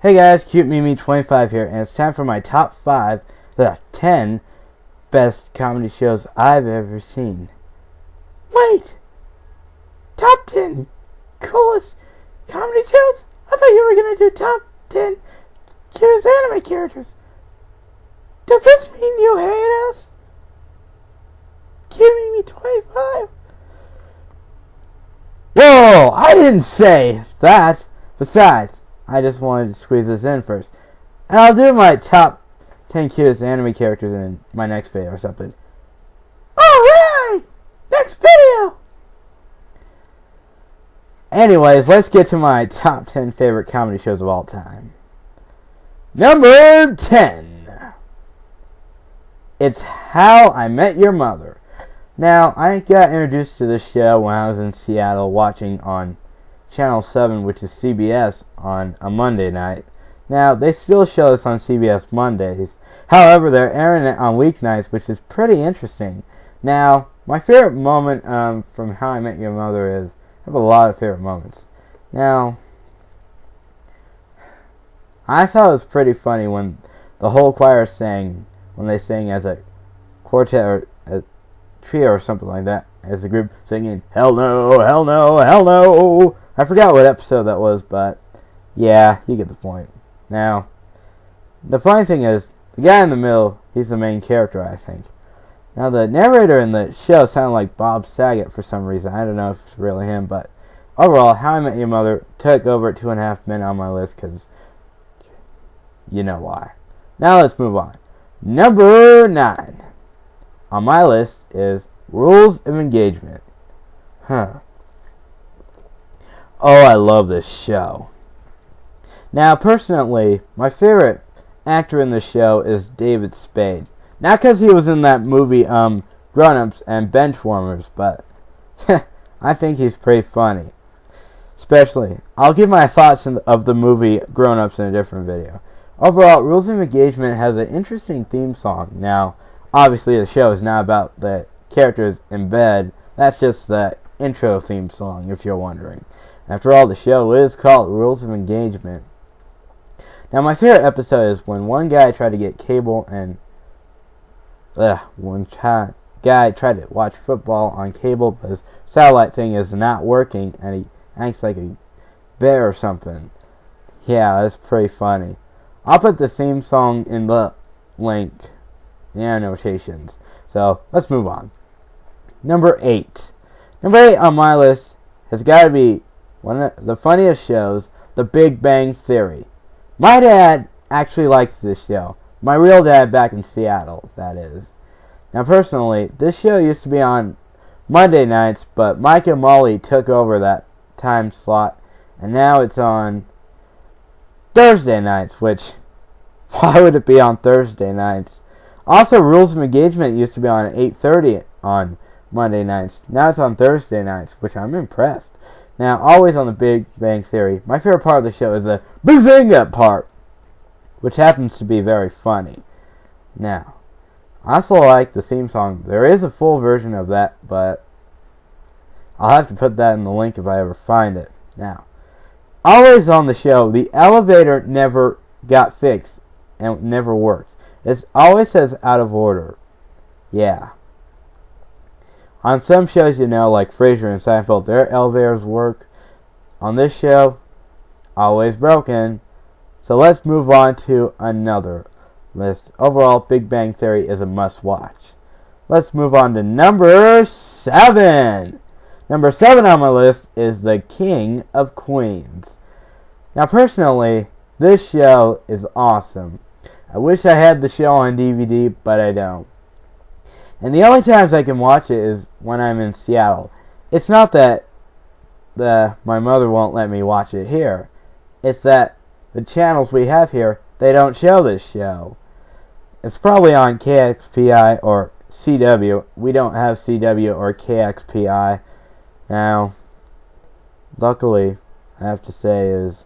Hey guys, cutemimi25 here, and it's time for my top 10 best comedy shows I've ever seen. Wait! Top 10 coolest comedy shows? I thought you were gonna do top 10 cutest anime characters. Does this mean you hate us? Cutemimi25? Whoa! I didn't say that! Besides, I just wanted to squeeze this in first. And I'll do my top 10 cutest anime characters in my next video or something. Alright! Next video! Anyways, let's get to my top 10 favorite comedy shows of all time. Number 10. It's How I Met Your Mother. Now, I got introduced to this show when I was in Seattle watching on Channel 7, which is CBS, on a Monday night. Now, they still show this on CBS Mondays. However, they're airing it on weeknights, which is pretty interesting. Now, my favorite moment from How I Met Your Mother is, I have a lot of favorite moments. Now, I thought it was pretty funny when the whole choir sang, when they sang as a quartet or a trio or something like that, as a group singing, "Hell no, hell no, hell no." I forgot what episode that was, but yeah, you get the point. Now, the funny thing is, the guy in the middle, he's the main character, I think. Now, the narrator in the show sounded like Bob Saget for some reason. I don't know if it's really him, but overall, How I Met Your Mother took over 2.5 men on my list, because you know why. Now, let's move on. Number 9 on my list is Rules of Engagement. Oh, I love this show. Now, personally, my favorite actor in the show is David Spade. Not because he was in that movie, Grown-Ups and Benchwarmers, but I think he's pretty funny. Especially, I'll give my thoughts of the movie Grown-Ups in a different video. Overall, Rules of Engagement has an interesting theme song. Now, obviously the show is not about the characters in bed. That's just the intro theme song, if you're wondering. After all, the show is called Rules of Engagement. Now, my favorite episode is when one guy tried to get cable and guy tried to watch football on cable, but his satellite thing is not working, and he acts like a bear or something. Yeah, that's pretty funny. I'll put the theme song in the link, the annotations. So, let's move on. Number 8. Number 8 on my list has got to be one of the funniest shows, The Big Bang Theory. My dad actually likes this show. My real dad back in Seattle, that is. Now, personally, this show used to be on Monday nights, but Mike and Molly took over that time slot, and now it's on Thursday nights, which, why would it be on Thursday nights? Also, Rules of Engagement used to be on 8:30 on Monday nights. Now it's on Thursday nights, which I'm impressed. Now, always on The Big Bang Theory, my favorite part of the show is the bazinga part, which happens to be very funny. Now, I also like the theme song. There is a full version of that, but I'll have to put that in the link if I ever find it. Now, always on the show, the elevator never got fixed and never worked. It always says out of order. Yeah. On some shows, you know, like Frasier and Seinfeld, their elevators work. On this show, always broken. So let's move on to another list. Overall, Big Bang Theory is a must-watch. Let's move on to number 7. Number 7 on my list is The King of Queens. Now, personally, this show is awesome. I wish I had the show on DVD, but I don't. And the only times I can watch it is when I'm in Seattle. It's not that my mother won't let me watch it here. It's that the channels we have here, they don't show this show. It's probably on KXPI or CW. We don't have CW or KXPI. Now, luckily, I have to say is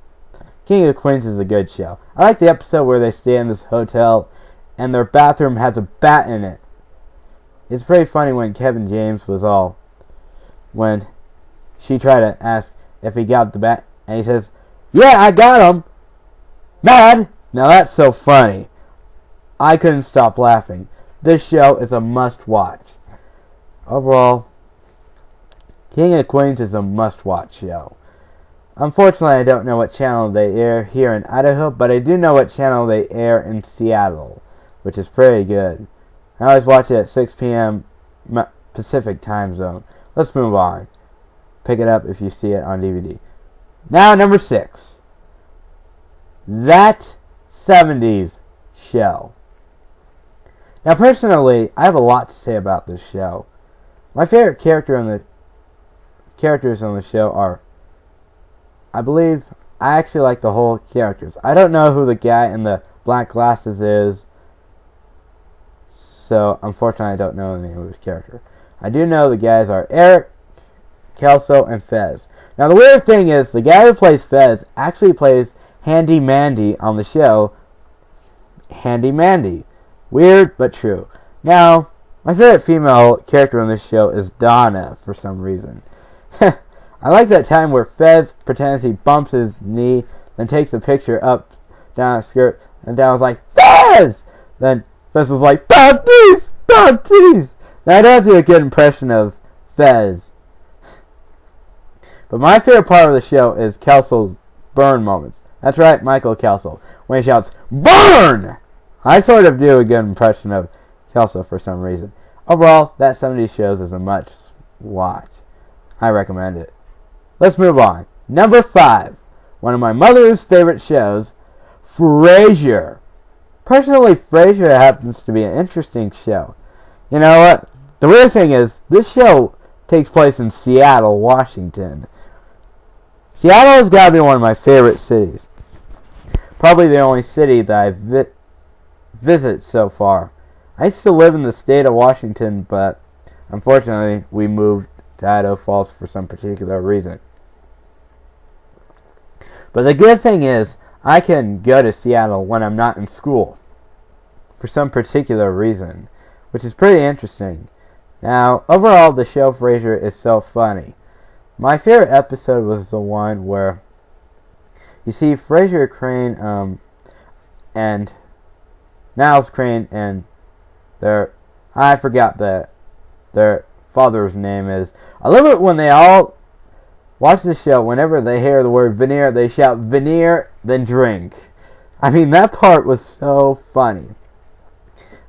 King of Queens is a good show. I like the episode where they stay in this hotel and their bathroom has a bat in it. It's pretty funny when Kevin James was when she tried to ask if he got the bat, and he says, "Yeah, I got him. Mad? Now that's so funny. I couldn't stop laughing. This show is a must-watch. Overall, King of Queens is a must-watch show. Unfortunately, I don't know what channel they air here in Idaho, but I do know what channel they air in Seattle, which is pretty good. I always watch it at 6 p.m. Pacific time zone. Let's move on. Pick it up if you see it on DVD. Now, number 6. That 70s Show. Now, personally, I have a lot to say about this show. My favorite characters on the show are, I actually like the whole characters. I don't know who the guy in the black glasses is, so unfortunately I don't know the name of his character. I do know the guys are Eric, Kelso, and Fez. Now, the weird thing is, the guy who plays Fez actually plays Handy Mandy on the show. Handy Mandy. Weird, but true. Now, my favorite female character on this show is Donna, for some reason. I like that time where Fez pretends he bumps his knee, then takes a picture up, down his skirt, and Donna was like, Fez! Then Fez was like, Baptiste! Baptiste! Now, I don't do a good impression of Fez. But my favorite part of the show is Kelso's burn moments. That's right, Michael Kelso. When he shouts, BURN! I sort of do a good impression of Kelso for some reason. Overall, That 70s Shows is a must watch. I recommend it. Let's move on. Number 5. One of my mother's favorite shows, Frasier. Personally, Frasier happens to be an interesting show. You know what? The weird thing is, this show takes place in Seattle, Washington. Seattle has got to be one of my favorite cities. Probably the only city that I visit so far. I used to live in the state of Washington, but unfortunately we moved to Idaho Falls for some particular reason. But the good thing is, I can go to Seattle when I'm not in school for some particular reason, which is pretty interesting. Now, overall, the show Frasier is so funny. My favorite episode was the one where you see Frasier Crane and Niles Crane and I forgot their father's name is. I love it when they all watch the show. Whenever they hear the word veneer, they shout veneer, then drink. I mean, that part was so funny.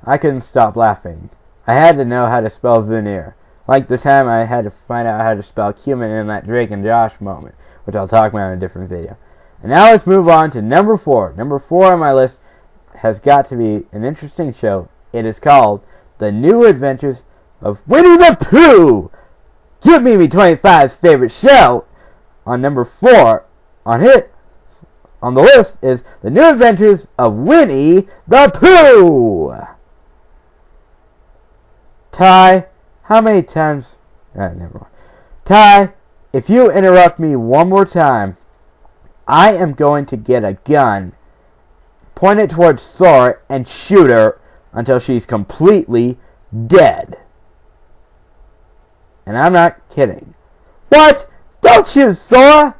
I couldn't stop laughing. I had to know how to spell veneer. Like the time I had to find out how to spell cumin in that Drake and Josh moment, which I'll talk about in a different video. And now let's move on to number 4. Number 4 on my list has got to be an interesting show. It is called The New Adventures of Winnie the Pooh! cutemimi25's favorite show. On number 4 on the list is The New Adventures of Winnie the Pooh! Ty, how many times... never mind. Ty, if you interrupt me one more time, I am going to get a gun, point it towards Sora, and shoot her until she's completely dead. And I'm not kidding. What? Don't shoot Sora!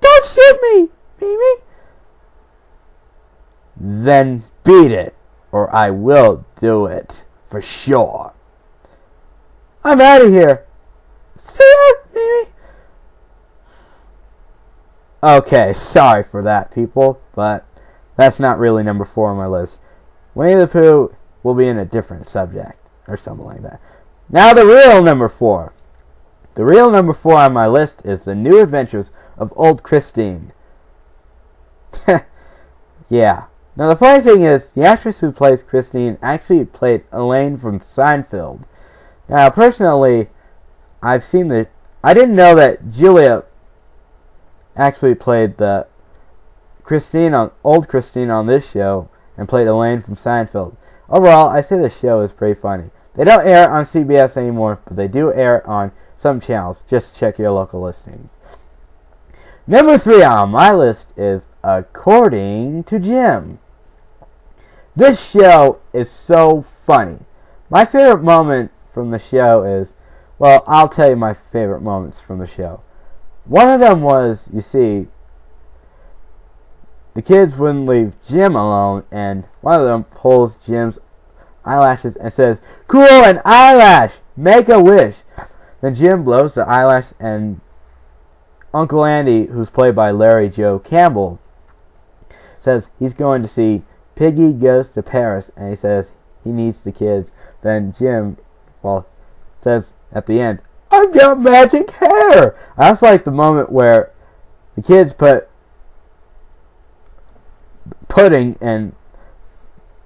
Don't shoot me, Mimi! Then beat it, or I will do it, for sure. I'm out of here. See ya, Mimi! Okay, sorry for that, people, but that's not really number 4 on my list. Winnie the Pooh will be in a different subject, or something like that. Now the real number 4. The real number 4 on my list is The New Adventures of Old Christine. Yeah. Now the funny thing is, the actress who plays Christine actually played Elaine from Seinfeld. Now, personally, I didn't know that Julia actually played the old Christine on this show and played Elaine from Seinfeld. Overall, I say the show is pretty funny. They don't air it on CBS anymore, but they do air it on some channels. Just check your local listings. Number 3 on my list is According to Jim. This show is so funny. My favorite moment from the show is, well, I'll tell you my favorite moments from the show. One of them was, you see, the kids wouldn't leave Jim alone, and one of them pulls Jim's eyelashes and says, "Cool, an eyelash! Make a wish!" Then Jim blows the eyelash, and Uncle Andy, who's played by Larry Joe Campbell, says he's going to see Piggy Goes to Paris, and he says he needs the kids. Then Jim, says at the end, "I've got magic hair!" That's like the moment where the kids put pudding in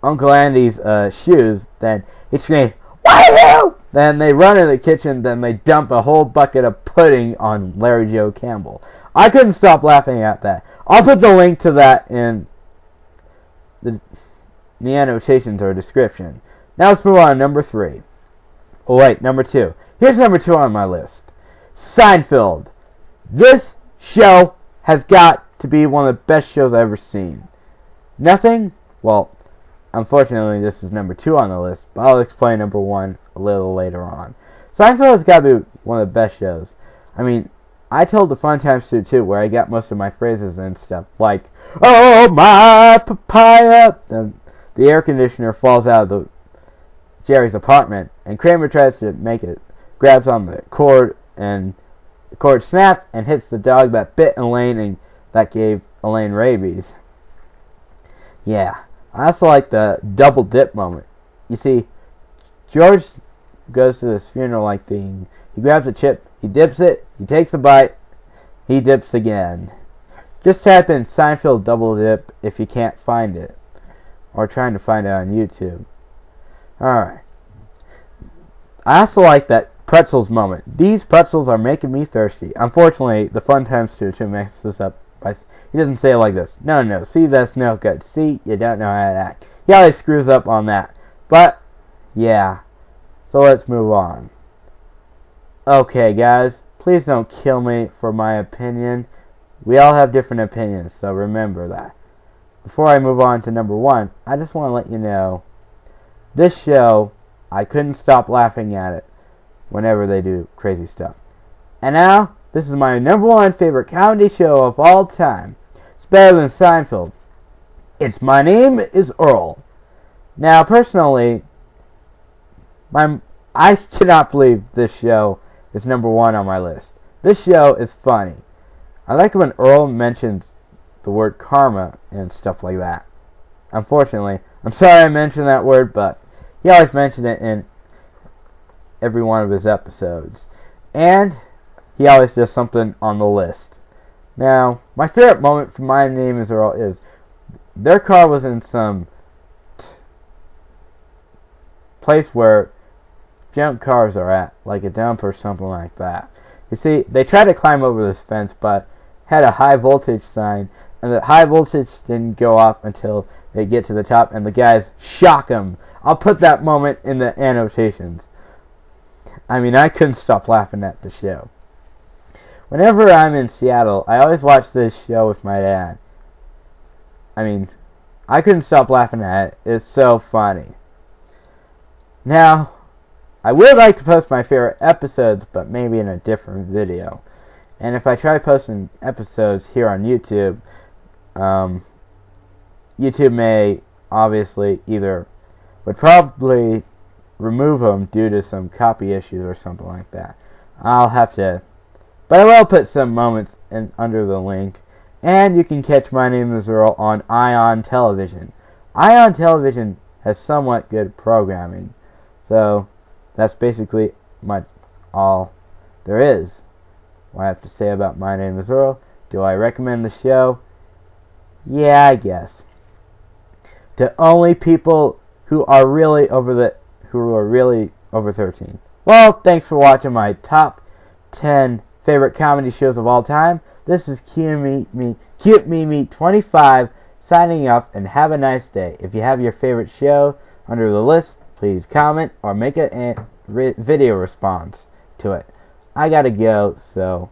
Uncle Andy's shoes. Then he screams, "Wahoo!" Then they run in the kitchen. Then they dump a whole bucket of pudding on Larry Joe Campbell. I couldn't stop laughing at that. I'll put the link to that in the annotations or description. Now let's move on to number 3. Oh wait, number 2. Here's number 2 on my list. Seinfeld. This show has got to be one of the best shows I've ever seen. Nothing, well, unfortunately this is number 2 on the list, but I'll explain number 1 a little later on. Seinfeld has got to be one of the best shows. I mean, I told the Fun Times Stew too, where I got most of my phrases and stuff, like, "Oh my papaya!" The air conditioner falls out of Jerry's apartment, and Kramer tries to make it, grabs on the cord, and the cord snaps and hits the dog that bit Elaine and that gave Elaine rabies. Yeah, I also like the double dip moment. You see, George goes to this funeral-like thing. He grabs a chip, he dips it, he takes a bite, he dips again. Just type in Seinfeld double dip if you can't find it, or trying to find it on YouTube. Alright. I also like that pretzels moment. These pretzels are making me thirsty. Unfortunately, the Fun Times Stew makes this up. He doesn't say it like this. No, see, that's no good. See, you don't know how to act. He always screws up on that. But, yeah. So let's move on. Okay, guys. Please don't kill me for my opinion. We all have different opinions, so remember that. Before I move on to number 1, I just want to let you know, this show, I couldn't stop laughing at it whenever they do crazy stuff. And now, this is my number 1 favorite comedy show of all time. It's better than Seinfeld. It's My Name Is Earl. Now, personally, I cannot believe this show is number 1 on my list. This show is funny. I like when Earl mentions the word karma and stuff like that. Unfortunately, I'm sorry I mentioned that word, but he always mentioned it in every one of his episodes. And he always does something on the list. Now, my favorite moment from My Name Is Earl is their car was in some place where junk cars are at, like a dump or something like that. You see, they tried to climb over this fence, but had a high voltage sign, and the high voltage didn't go off until they get to the top, and the guys shock them. I'll put that moment in the annotations. I mean, I couldn't stop laughing at the show. Whenever I'm in Seattle, I always watch this show with my dad. I mean, I couldn't stop laughing at it. It's so funny. Now, I would like to post my favorite episodes, but maybe in a different video. And if I try posting episodes here on YouTube, YouTube may obviously would probably remove them due to some copy issues or something like that. I'll have to, but I will put some moments under the link. And you can catch My Name Is Earl on Ion Television. Ion Television has somewhat good programming. So, that's basically all there is. What I have to say about My Name Is Earl. Do I recommend the show? Yeah, I guess. To only people who are really over 13. Well, thanks for watching my top 10 favorite comedy shows of all time. This is cutemimi25's signing off, and have a nice day. If you have your favorite show under the list, please comment or make a video response to it. I gotta go, so